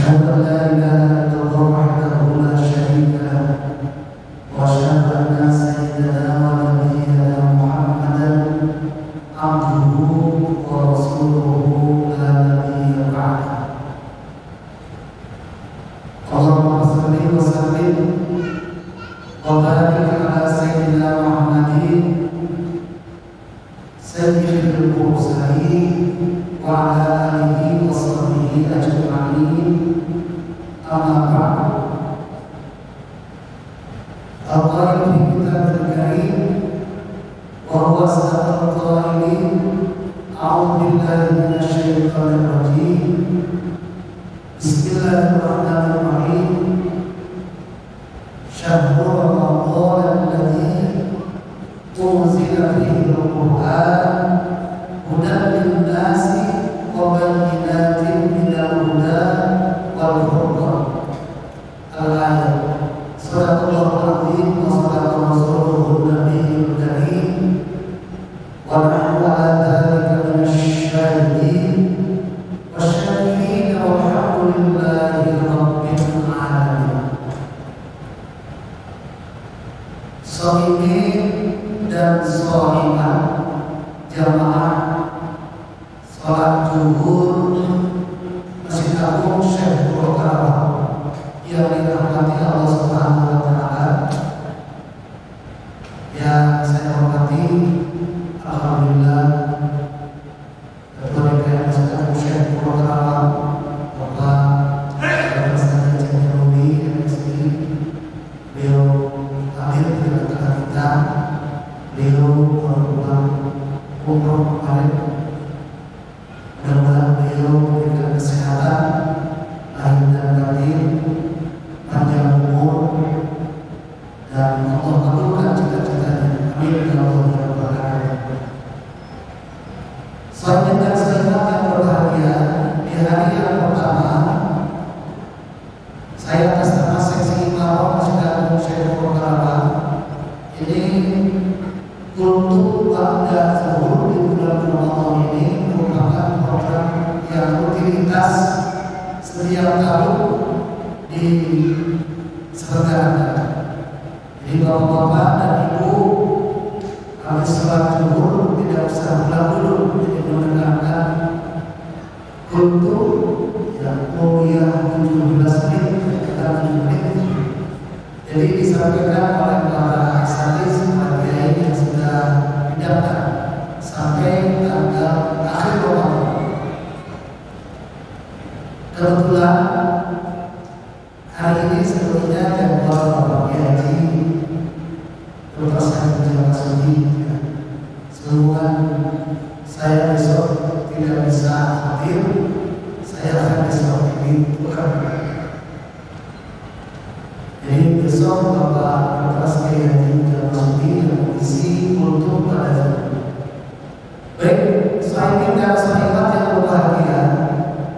أشهد أن لا إله إلا الله وحده لا شريك له وأشهد أن سيدنا ونبينا محمدا عبده ورسوله لا نبي بعده. اللهم صل وسلم وبارك على سيدنا محمد سيد المرسلين وعلى آله وصحبه أجمعين. أما بعد، القائل في كتاب الكريم وهو أصدق القائلين: أعوذ بالله من الشيطان الرجيم، بسم الله الرحمن الرحيم. شهر رمضان الذي أنزل فيه القرآن هدى للناس وبينات من الهدى والفرقان. الآية. صدق الله العظيم وصدق رسوله النبي الكريم ونحن على ذلك من الشاهدين والشاكرين والحمد لله رب العالمين. Shaimin dan shaimat jamaah salat zuhur Masjid Agung Syekh Karawang yang dirahmati Allah Subhanahu wa taala, yang saya hormati, alhamdulillah Ketua DPR Masjid Agung Syekh Karawang Bapak Ustaz Jamil MSI, beliau hadir di tengah kita, beliau melakukan umroh kemarin. Mudah-mudahan beliau memberikan kesehatan lahir dan batin, panjang umur, dan Allah kabulkan cita-citanya. Amin ya Allah ya Rabbal alamin. Selanjutnya sahabat yang berbahagia, di hari yang pertama saya atas nama seksi Imam Masjid Agung Syekh Karawang ini untuk pada zuhur di bulan Ramadan ini merupakan program yang rutinitas setiap tahun diselenggarakan. Jadi bapak-bapak dan ibu habis sholat zuhur tidak usah pulang dulu, jadi mendengarkan untuk yang mulia 17 menit dan 7 menit. Jadi disampaikan oleh para asatidz kiai yang sudah didaftar sampai tanggal akhir Ramadan. Kebetulan hari ini sebelumnya jadwal Bapak Haji Profesor Jawa Sudi, sehubungan saya besok tidak bisa hadir, saya akan besok ini bukan. Jadi besok Bapak Profesor Haji Jawa Sudi yang mengisi untuk pada zaman. Baik, selain dan sahabat yang berbahagia,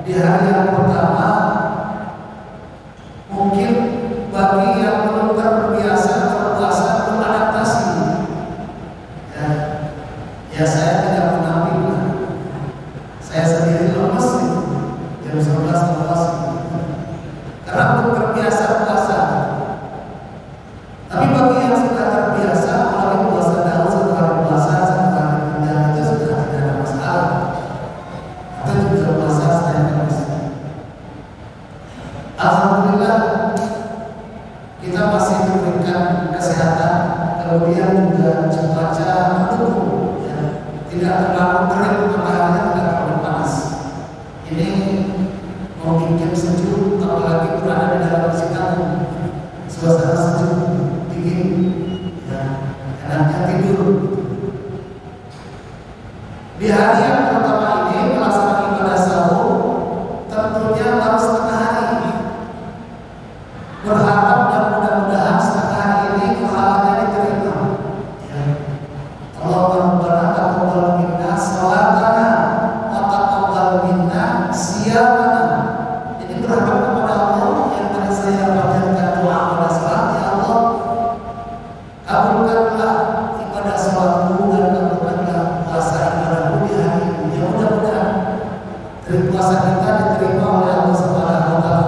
di hari yang pertama mungkin bagi yang belum terbiasa berpuasa belum adaptasi, ya saya tidak menampilkan, saya sendiri lemes jam 11 lemes karena belum terbiasa puasa. Tapi bagi yang sudah terbiasa mulai puasa daun setelah puasa setelah pindah itu sudah tidak ada masalah. Itu juga puasa saya terbiasa. Alhamdulillah kita masih diberikan kesehatan, kemudian juga cuaca mendukung, ya. Tidak terlalu kering, mataharinya tidak terlalu panas. Ini mau bikin sejuk, apalagi berada di dalam Masjid Agung, suasana sejuk, dingin, ya, enaknya tidur. Di hari yang pertama ini melaksanakan ibadah sahur tentunya baru setengah hari. Berharap dan mudah-mudahan setengah hari ini pahalanya diterima. Ya. Allahumma rabbana taqabbal minna salatana wa taqabbal minna siyamana. Jadi berharap kepada Allah yang tadi saya panjatkan doa pada salat, ya Allah, kabulkanlah ibadah salatku dan kabulkanlah puasa ibadahku di hari ini. Ya mudah-mudahan puasa kita diterima oleh Allah Subhanahu wa taala.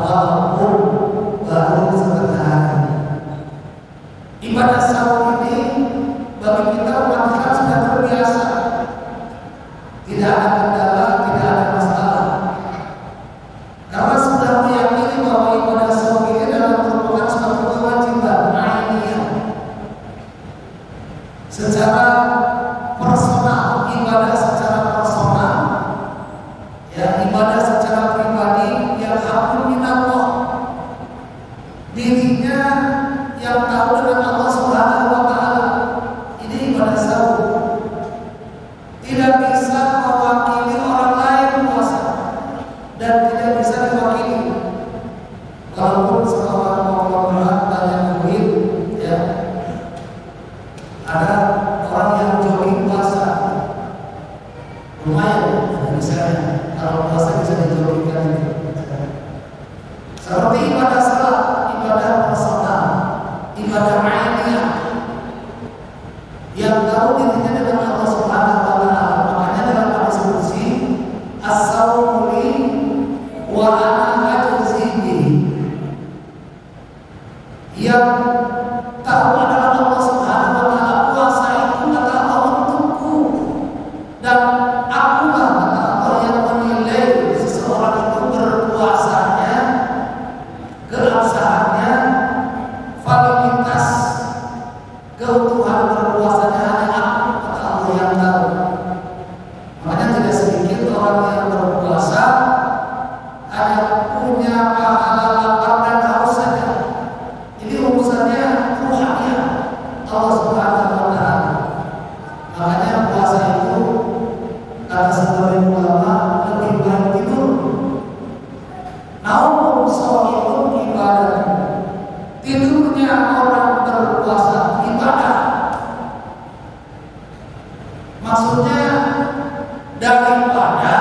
bisa diwakili. Walaupun seorang mau berat banyak duit, ya, ada orang yang jogging puasa, lumayan, misalnya kalau puasa bisa dijoggingkan itu. Seperti ibadah salat, ibadah personal, ibadah ainiyah yang tahu dirinya dengan Allah Subhanahu wa Ta'ala. Makanya dalam hadis qudsi, as-sawmu li wa ana ajzi bihi. Yang tahu adalah Allah Subhanahu wa Ta'ala, puasa itu kata Allah untukku, dan akulah kata Allah yang menilai seseorang itu berpuasanya, keabsahannya, validitas keutuhan berpuasanya hanya aku kata Allah yang tahu. Makanya tidak sedikit orang yang berpuasa hanya punya pahala lapar dan haus saja. Ini urusannya ruhaniah Allah Subhanahu wa Ta'ala. Makanya puasa itu kata sebagian ulama lebih baik tidur. Naum sha'imun ibadah. Tidurnya orang berpuasa ibadah. Maksudnya daripada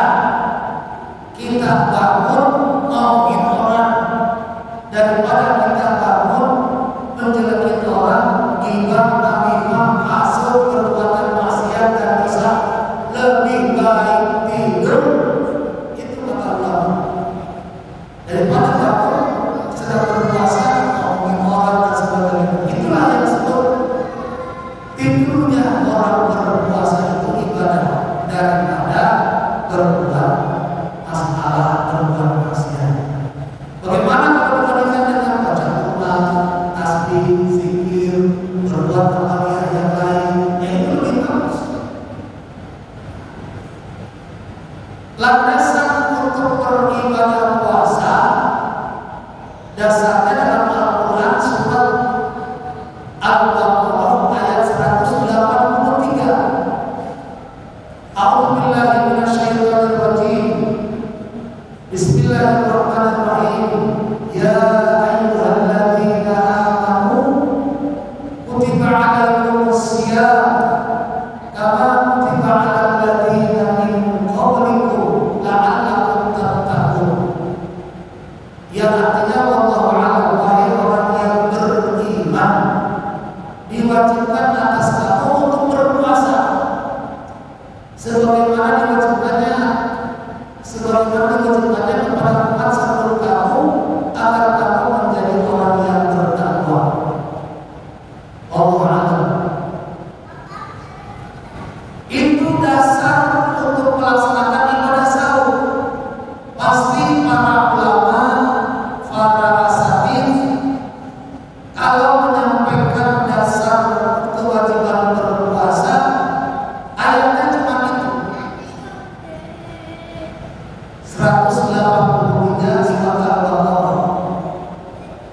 kita bangun ngomongin orang, daripada kita bangun menjelekin orang, ghibah, namimah, hasud, perbuatan maksiat dan dosa, lebih baik tidur. Itu kata ulama. Daripada bangun sedang berpuasa ngomongin orang dan sebagainya. Itulah yang disebut tidurnya orang berpuasa itu ibadah daripada berbuat masalah, berbuat maksiat. Bagaimana kalau dibandingkan dengan baca Quran, tasbih, zikir, berbuat amaliyah yang lain, yang itu lebih bagus. Landasan untuk beribadah puasa dasarnya dalam Al-Quran surat Al-Baqarah ayat 183. A'udzubillahi minasyaitonir rajim. Bismillahirrahmanirrahim. Ya ayyuhalladzina amanu kutiba 'alaikumus shiyam kama kutiba 'alal ladzina min qablikum la'allakum tattaqun. Yang artinya wallahu a'lam, wahai orang yang beriman, diwajibkan atas kamu untuk berpuasa sebagaimana diwajibkannya kepada umat sebelum kamu, agar kamu menjadi orang yang bertakwa. Wallahu a'lam. Itu dasar untuk melaksanakan ibadah sahur. Pasti para ulama, para asatidz kalau menyampaikan dasar kewajiban berpuasa, ayatnya cuma itu 183 surat Al-Baqarah.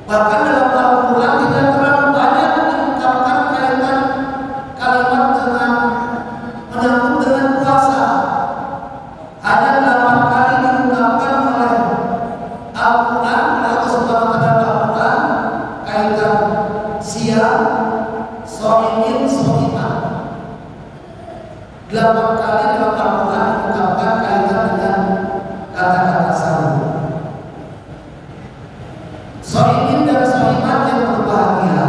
Bahkan dalam Al-Quran tidak terlalu banyak diungkapkan kalimat dengan menyambung dengan puasa. Hanya 8 kali diungkapkan oleh Al-Quran, oleh Allah Subhanahu wa Ta'ala Al-Quran, kaitan siam, sha'imin, sha'imah. 8 kali dalam Al-Quran diungkapkan kaitan dengan kata-kata sahur. Sha'imin dan sha'imat yang berbahagia,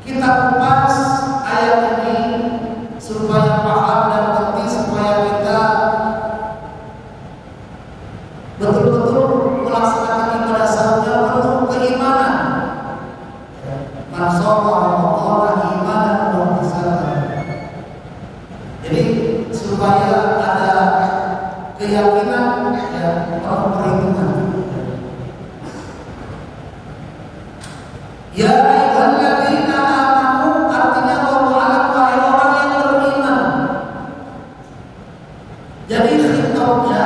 kita kupas ayat ini supaya paham dan ngerti, supaya kita betul-betul melaksanakan ibadah sahurnya penuh keimanan. Man shoma Ramadan imanan wa ihtisaban. Jadi supaya ada keyakinan, ya, penuh perhitungan. Ya ayyuhalladzina amanu artinya wallahu a'lam, wahai orang yang beriman. Jadi khitabnya,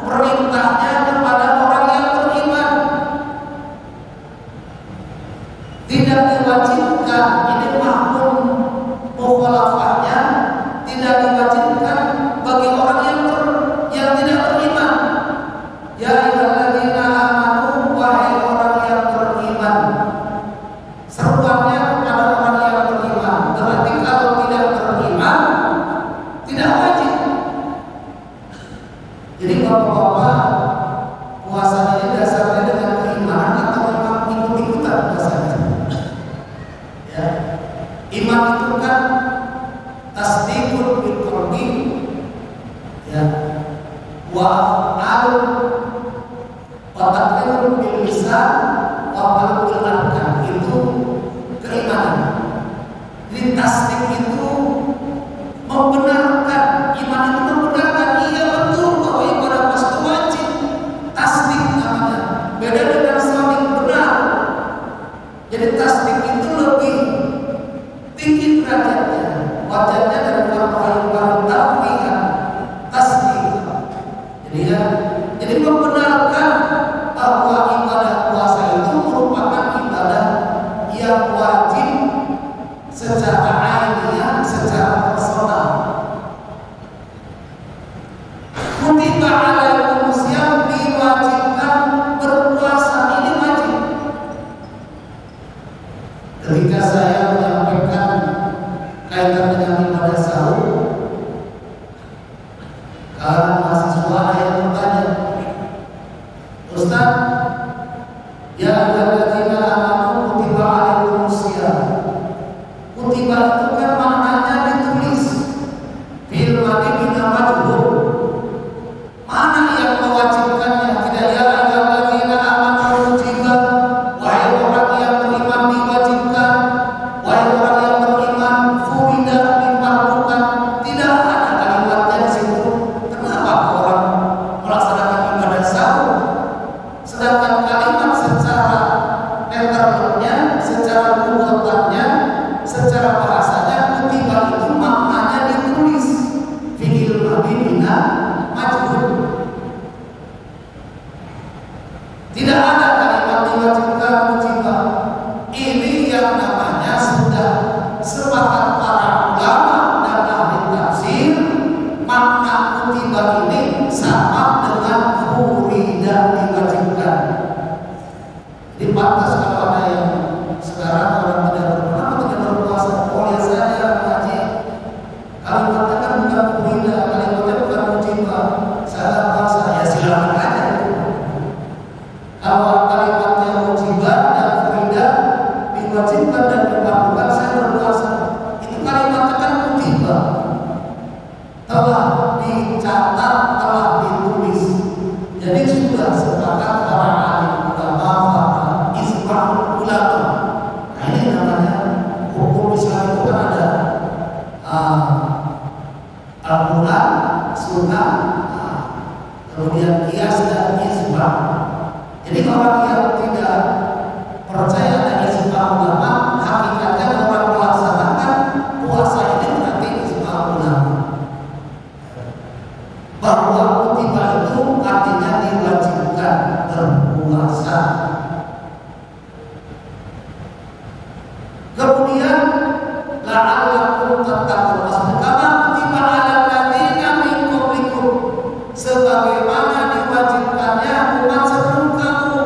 perintahnya kepada orang yang beriman. Tidak diwajibkan, ini mahkum mukhalafahnya, tidak diwajibkan bagi orang yang tidak beriman. Ya puasa ini dasarnya dengan keimanan atau memang ikut-ikutan puasanya? Ya, iman itu kan tasdiqun bil qalbi, ya, wa af'alun wa taqrirun bil lisan wa amalun bil arkan. Itu keimanan. Jadi tasdik itu membenarkan, iman itu membenarkan, iya betul bahwa ibadah puasa itu wajib. Tasdik namanya. Beda dengan saling benar. Jadi tasdik itu lebih tinggi derajatnya. Wajahnya dari paling tafrihan tasdik. Jadi membenarkan bahwa ibadah puasa itu merupakan ibadah yang wajib secara ainiyah, secara personal. Kutiba alaikum syiyam, diwajibkan berpuasa, ini wajib. Ketika saya menyampaikan kaitan dengan ibadah sahur, kalangan mahasiswa ada yang bertanya, Ustaz, ya ayyuhalladzina amanu kutiba alaikumus syiyam. Kutiba itu kan maknanya ditulis. Fil madi bina majhul. Mana yang mewajibkannya? Tidak, ya ayyuhalladzina amanu kutiba. Wahai orang yang beriman diwajibkan. Wahai orang yang beriman furida difardukan. Tidak ada kalimatnya di situ. Kenapa orang melaksanakan ibadah sahur? Sedangkan kalimat secara letternya, secara lugatannya, secara bahasanya kutiba itu maknanya ditulis. Fi'il madhi bina majhul. Tidak ada kalimat diwajibkan kutiba. Ini yang namanya sudah sepakat para ulama dan ahli tafsir, makna kutiba ini sama dengan furida, diwajibkan. Jadi pantas kalau ada yang sekarang orang tidak berpuasa, oleh saya ngaji, kalimatnya kan bukan furida, kalimatnya bukan kutiba, saya puasa, ya silakan aja itu. Kalau kalimatnya kutiba dan furida, diwajibkan dan dilakukan, saya berpuasa, itu kalimatnya kan kutiba, telah dicatat, telah ditulis. Jadi sudah sepakat para alim ulama, para ijma' ulama. Nah, ini namanya hukum Islam itu kan ada Al-Quran, Sunnah, kemudian qiyas dan ijma'. Jadi orang yang tidak percaya dengan ijma' ulama, hakikatnya orang melaksanakan puasa ini berarti ijma' ulama. Bahwa kutiba itu artinya diwajibkan berpuasa. Kemudian la'allakum tattaqun, kama kutiba 'alal ladzina min qablikum, sebagaimana diwajibkannya umat sebelum kamu.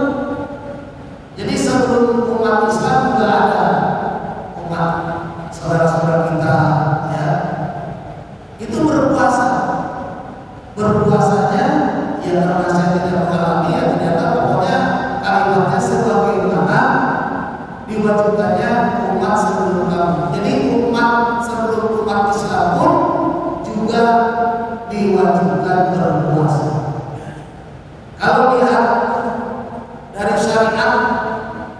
Jadi sebelum umat Islam juga ada umat saudara-saudara kita, ya, itu berpuasa. Berpuasanya ya karena saya tidak mengalami, ya ternyata pokoknya kalimatnya sebagaimana diwajibkannya umat sebelum kamu. Jadi umat sebelum umat Islam pun juga diwajibkan berpuasa. Kalau lihat dari syariat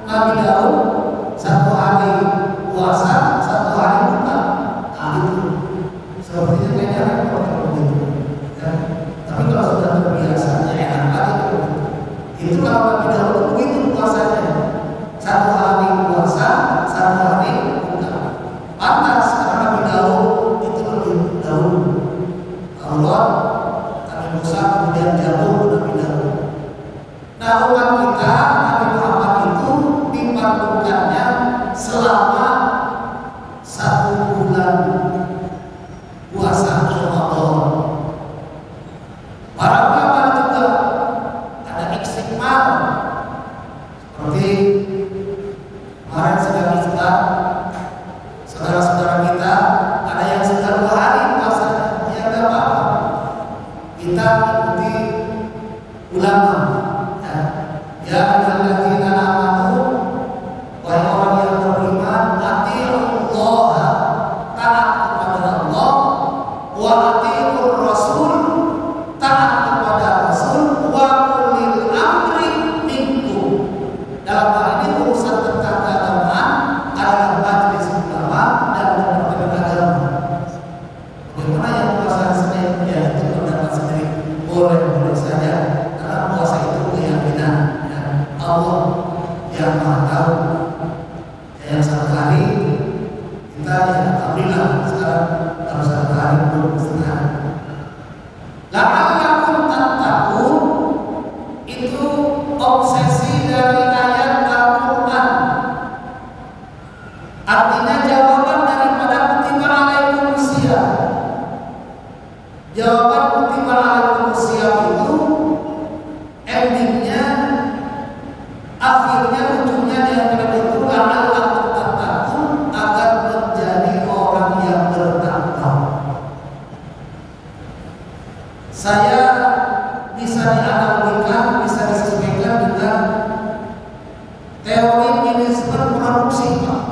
Nabi Daud, 1 hari puasa, 1 hari buka. Nah, itu sepertinya kayaknya repot kalau begitu. Tapi kalau sudah terbiasa, ya enak aja. Itu kalau Nabi Daud begitu puasanya, 1 hari puasa, 1 hari buka. Pantas karena Nabi Daud itu lebih dahulu. Allah, Nabi Musa kemudian jauh Nabi Daud. Nah, umat kita Nabi Muhammad itu diperlukannya selama 1 bulan puasa Ramadan. Para ulama juga ada istiqmal, seperti kemarin sedang iftar, saudara-saudara kita ada yang sudah 2 hari puasa, ya nggak apa-apa. Kita ikuti ulama, ya. Allah yang Maha Tahu. Yang satu hari kita ya alhamdulillah sekarang baru satu hari belum setengah. La'allakum tattaqun itu obsesi dari ayat Al-Quran. Artinya jawaban daripada kutiba alaikum siyam. Jawaban kutiba alaikum siyam itu endingnya, akhirnya, ujungnya diantara itu la'allakum tattaqun, agar menjadi orang yang bertakwa. Saya bisa dianalogikan, bisa disesuaikan dengan teori manajemen produksi, Pak.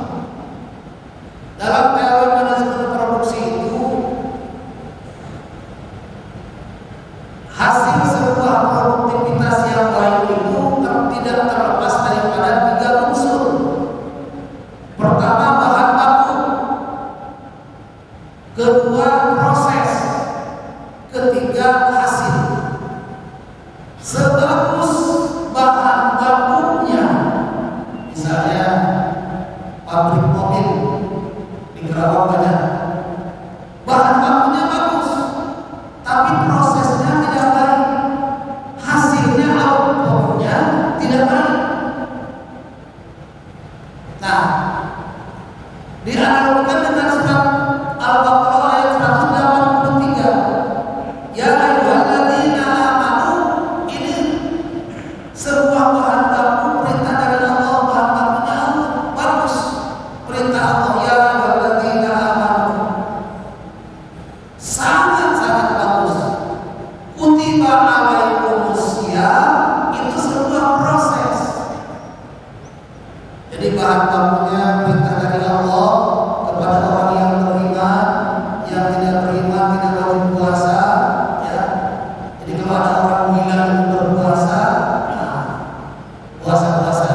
Dalam teori manajemen produksi itu, hasil sebuah produktivitas yang baik itu tidak terlepas daripada 3 unsur. Pertama, bahan baku. Kedua, proses. Ketiga, hasil. Sebagus bahan bakunya, misalnya pabrik mobil di Kerawang banyak, bahan bakunya bagus, tapi prosesnya tidak baik, hasilnya, outputnya tidak baik. Nah, dianalogikan dengan surat Al-Baqarah ayat 183. Ya ayyuhalladzina amanu, ini sebuah bahan baku, perintah dari Allah, bahan bakunya bagus. Perintah Allah, ya ayyuhalladzina amanu, sangat-sangat bagus. Kutiba alaikumus syiyam, itu sebuah proses. Jadi bahan bakunya perintah dari Allah kepada orang yang beriman, yang tidak beriman tidak wajib puasa. Jadi kalau ada orang gila yang berpuasa, puasa.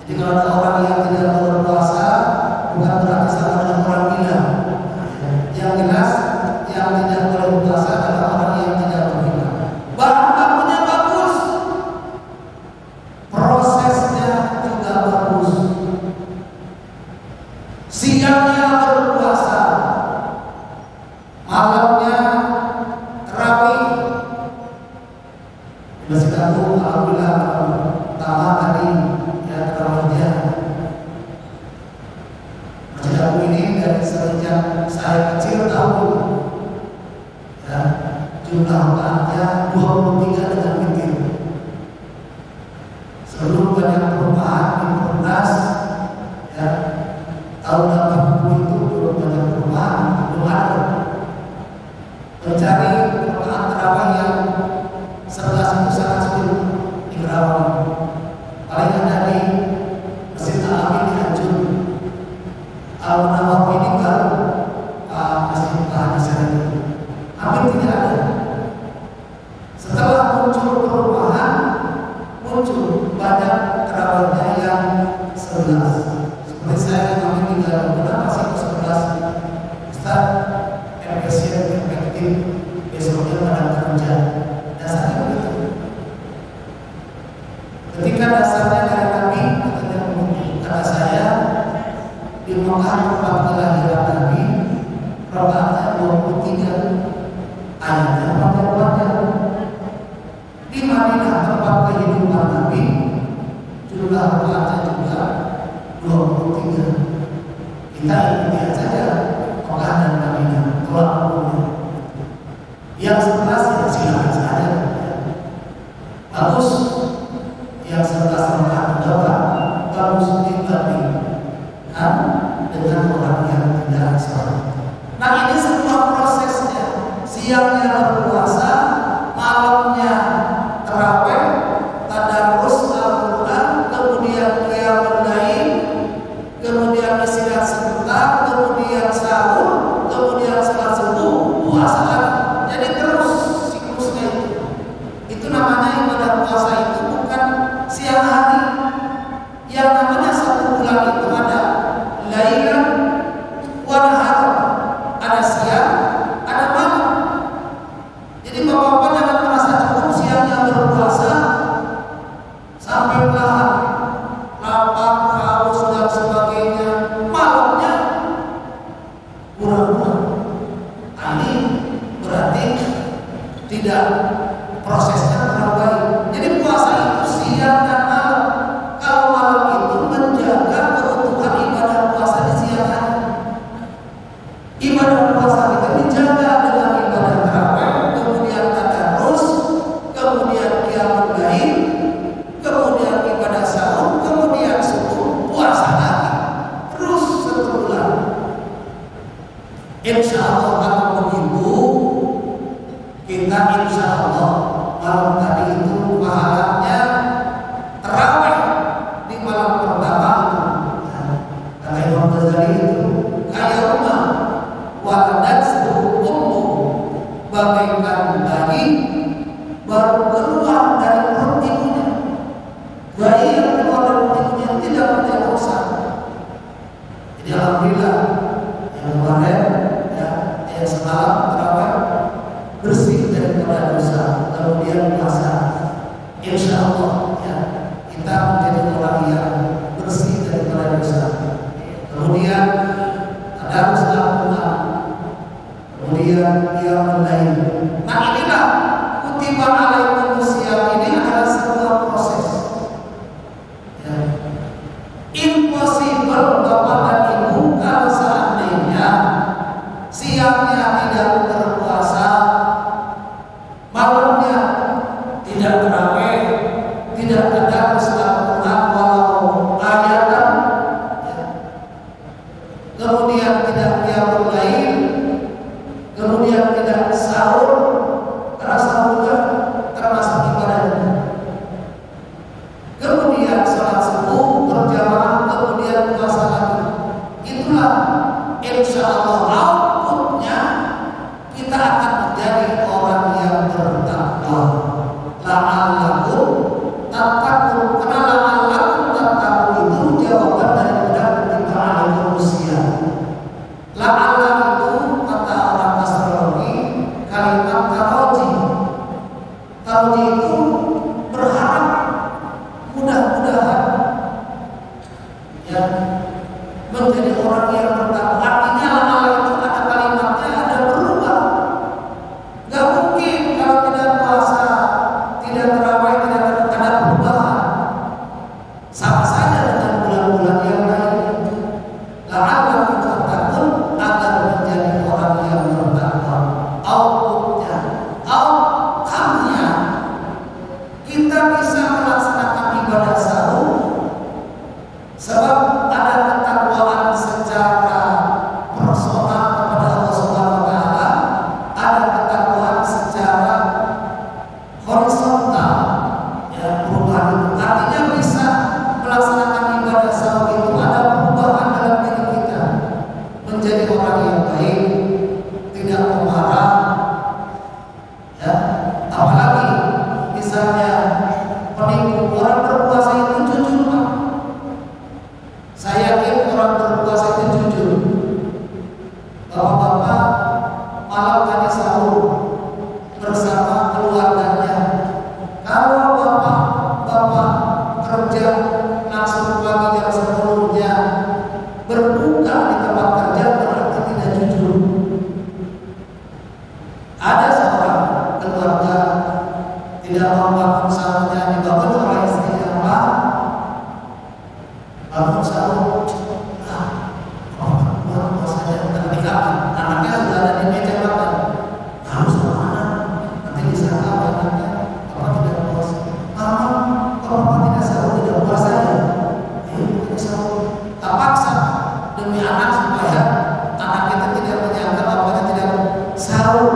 Jadi kalau ada orang yang tidak berpuasa, bukan berarti sama dengan orang gila. Yang jelas, yang tidak berpuasa adalah orang yang tidak beriman. Bahan bakunya bagus, prosesnya juga bagus. Siangnya berpuasa, malamnya terawih. Masjid Agung alhamdulillah pertama tadi ya terawihnya. Masjid Agung ini dari sejak saya kecil tahu ya, jumlah rakaatnya 23 dengan witir. Sebelum banyak perubahan di Perumnas ya, tahun 80 itu belum banyak perubahan, belum ada. Mencari rakaat terawih yang 11 itu sangat sulit di Kerawang. Paling ada di Masjid Al-Amin di Anjur. Al-Nawawi ini baru Masjid Al-Hasan itu hampir tidak ada. Setelah muncul perubahan, muncul banyak terawihnya yang 11. Seperti saya kami tinggal bulan masih 11. Ustaz, efisien, efektif, besoknya pada kerja. Dasarnya begitu. Ketika dasarnya dari Nabi, kata saya di Mekah tempat kelahiran Nabi, rakaatnya 23, ayatnya panjang-panjang. Di Madinah tempat kehidupan Nabi, jumlah rakaatnya juga 23. Kita lihat saja Mekah dan Madinah, tolak ukurnya. Yang 11 ya silakan saja. Bagus. Yang 11 rakaat berdoa, bagus dibandingkan dengan orang yang tidak sholat. Nah, ini sebuah prosesnya. Siangnya berpuasa, malamnya terawih, tadarus Al-Quran, kemudian qiyamul lail, kemudian istirahat sebentar, kemudian sahur, kemudian salat subuh, puasa lagi. Jadi terus siklusnya itu. Itu namanya ibadah puasa itu bukan siang hari. Yang namanya 1 bulan itu ada lailan wa nahar, ada Insya Allah kalau begitu kita insya Allah malam tadi itu pahalanya terawih di malam pertama itu. Kata Imam Ghazali itu kayak rumah waladat ummu, bagaikan bayi baru keluar dari perut ibunya. Bayi yang keluar dari perut ibunya tidak punya dosa. Jadi alhamdulillah yang kemarin yang semalam terawih bersih daripada dosa, kemudian puasa. Insya Allah ya, kita menjadi orang yang bersih daripada dosa. Kemudian tadarus Al-Quran, kemudian qiyamul lail. Nah inilah kutiba alaikumusiyam ini adalah sebuah proses. Ya. Impossible Bapak dan Ibu kalau seandainya siangnya tidak berpuasa, malamnya tidak terawih, tidak tadarus Al-Quran walau ayatan, ya. Kemudian tidak qiyamul lail, kemudian tidak sahur, karena sahur juga termasuk ibadah. Kemudian sholat subuh berjamaah, kemudian puasa lagi. Itulah insya Allah outputnya kita akan menjadi orang yang bertakwa. La'allakum tattaqun. Karena la'allakum tattaqun itu jawaban daripada kutiba alaikumusiyam. La'alla itu kata orang astrologi kalimat taroji. Taroji itu berharap, mudah-mudahan ya menjadi orang yang bertakwa. Artinya la'alla itu ada kalimatnya, ada berubah. Gak mungkin kalau tidak puasa, tidak terawih, tidak ada perubahan. Sama saja dengan bulan-bulan yang lain. La'allakum tattaqun, agar menjadi orang yang bertakwa. Outputnya, outcome-nya, kita bisa melaksanakan ibadah sahur sebab ada ketakwaan secara personal kepada Allah Subhanahu wa taala, ada ketakwaan secara horizontal, ya, perubahan itu. Artinya bisa melaksanakan ibadah sahur itu ada perubahan dalam diri kita menjadi orang yang baik, tidak pemarah, ya. Apalagi misalnya penipu, orang berpuasa itu jujur, Pak. Saya yakin orang berpuasa itu jujur. Bapak-bapak malam tadi sahur bersama keluarganya. Kalau bapak kerja langsung pagi jam 10-nya berbuka di tempat kerja, berarti tidak jujur. Ada seorang keluarga tidak mau bangun sahurnya, dibangun oleh istrinya, Pak, bangun sahur, buat puasanya ketika anaknya sudah ada di meja makan. Kamu sama anak nanti disangka apa anaknya? Bapak tidak puasa. Mama, kalau bapak tidak sahur, tidak puasa ya? Tidak sahur. Tak paksa demi anak supaya anak kita tidak menyangka bapaknya tidak sahur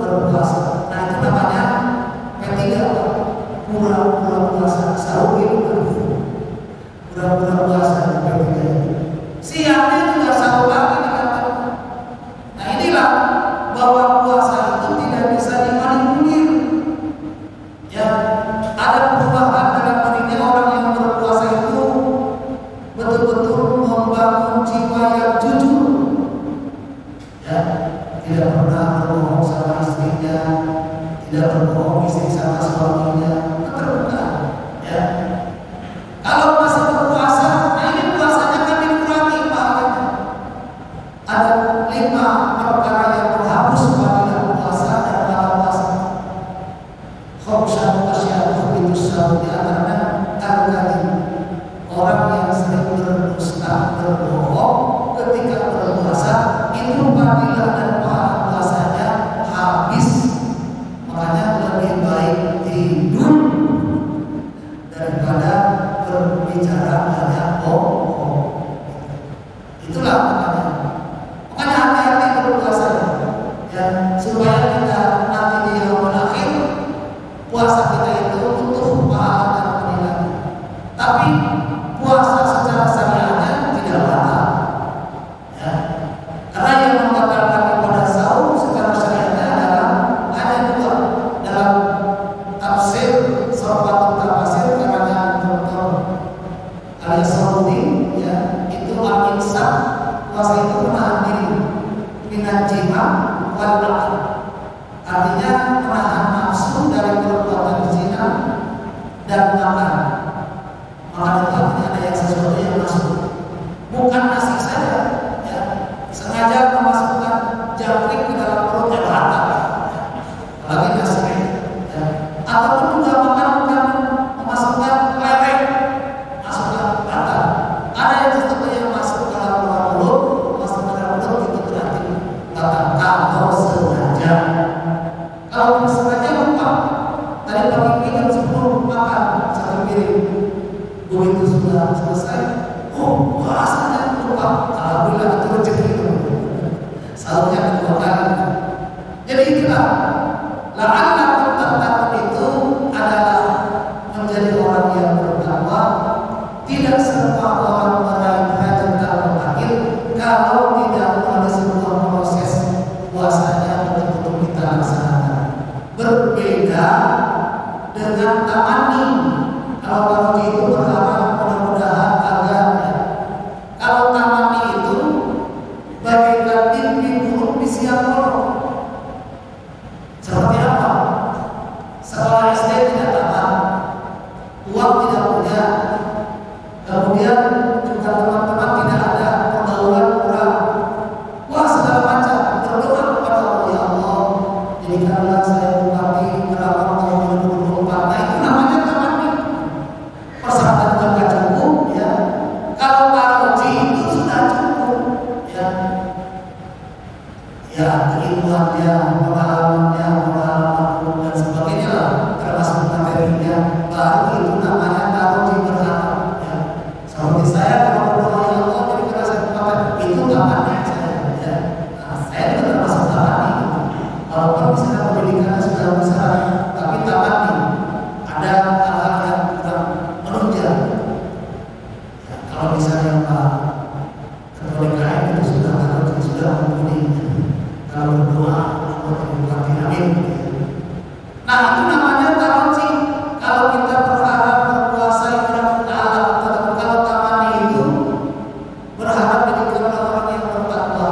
berpuasa. Nah itu namanya P3, pura-pura puasa. Sahur itu pura-pura puasa P3. Siangnya juga sahur lagi dikatakan. Nah inilah bahwa puasa itu tidak bisa dimanipulir. Ya, ada perubahan dalam dirinya. Orang yang berpuasa itu betul-betul membangun jiwa yang jujur. Ya, tidak pernah berbohong sama istrinya, tidak berbohong istri sama suaminya, keterbukaan. Ya, kalau masih berpuasa, nah ini puasanya kan dikurangi pahalanya. Ada 5 perkara yang menghapus fadilah puasa dan pahala puasa. Khamsatu asya'u itu sahur, di antaranya al-kadhib, orang yang sering berdusta, berbohong ketika berpuasa, itu fadilah dan pahala puasanya habis. Makanya lebih baik tidur daripada berbicara banyak bohong. Itulah makanya hati-hati berpuasa makan. Makan itu artinya ada yang sesuatu yang masuk. Bukan nasi saja, ya. Sengaja memasukkan jangkrik ke dalam perut yang rata, lagi nasi, ya. Ataupun juga makan bukan memasukkan lereng, masukkan rata. Ada yang sesuatu yang masuk ke dalam mulut, masuk ke dalam mulut itu berarti kata kalau sengaja. Kalau sengaja lupa, tadi pagi minum sebelum makan satu piring, begitu sudah selesai, oh rasanya lupa. Alhamdulillah itu rezeki itu, selalunya kedua kali. Jadi itulah la'allakum tattaqun itu adalah menjadi orang yang bertakwa. Tidak semua orang meraih derajat al-mutakin kalau tidak ada sebuah proses puasanya betul-betul kita laksanakan. Berbeda dengan tamani. Kalau tamuji itu berharap mudah-mudahan agar, kalau tamani itu bagaikan mimpi buruk di siang bolong. Seperti apa? Sekolah SD tidak tamat, uang tidak punya, kemudian juga teman-teman tidak ada, pergaulan kurang, wah segala macam, berdoa kepada Allah, ya Allah, jadikanlah saya bupati Kerawang tahun 2024. Nah itu namanya tamani. Persyaratan juga nggak cukup, ya. Kalau taruji itu sudah cukup, ya. Ya keilmuannya, pengalamannya, pengalaman dan sebagainya lah, termasuk materinya, baru itu namanya taruji berharap, ya. Seperti saya kalau berdoa ya Allah jadi kerasa bupati, itu tamani saya, ya. Nah, saya juga termasuk tamani. Walaupun misalnya pendidikannya sudah besar, tapi tamani ada hal-hal yang kurang menunjang. Ya, kalau misalnya Pak Ketua DKM itu sudah taruji, sudah mumpuni. Kalau berdoa bupati amin. Nah itu namanya taruji. Kalau kita berharap berpuasa ibadah Allah, kalau tamani itu berharap dijadikan orang yang bertakwa,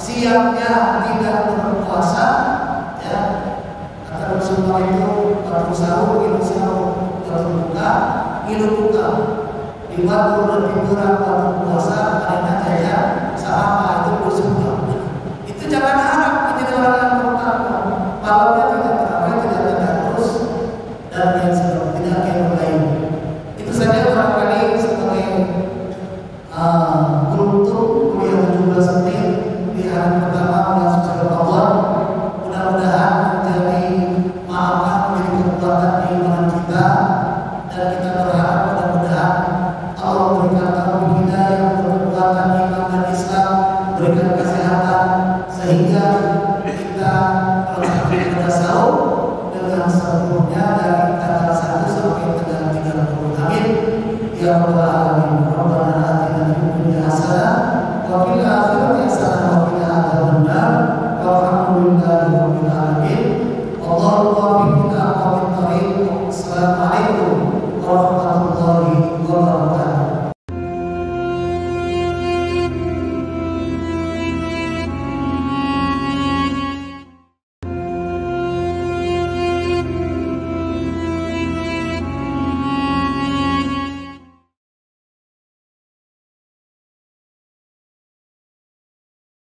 siapnya tidak berpuasa, ya. Kata Rasulullah itu waktu sahur, minum sahur, waktu buka, minum buka, dibantu dan hiburan waktu puasa, adanya jajan, sama itu bersyukur. Itu jangan harap menjadi orang yang bertakwa. Malamnya tidak terawih, tidak tadarus, dan yang seperti tidak yang lain. Itu saja barangkali sebagai kultur kuliah 17 menit di hari pertama bulan suci Ramadan. Mudah-mudahan menjadi maafkan menjadi kekuatan keimanan kita, dan kita berharap mudah-mudahan Allah berikan taufik hidayah, kekuatan iman dan Islam, berikan kesehatan sehingga kita pada sahur dengan sempurna dari tanggal 1 sampai tanggal 30. Amin. Ya Rabbal Alamin. Rabbana atina fid dunya hasanah wa fil akhirati hasanah wa qina adzabannar. Walhamdulillahi rabbil alamin. Allahumma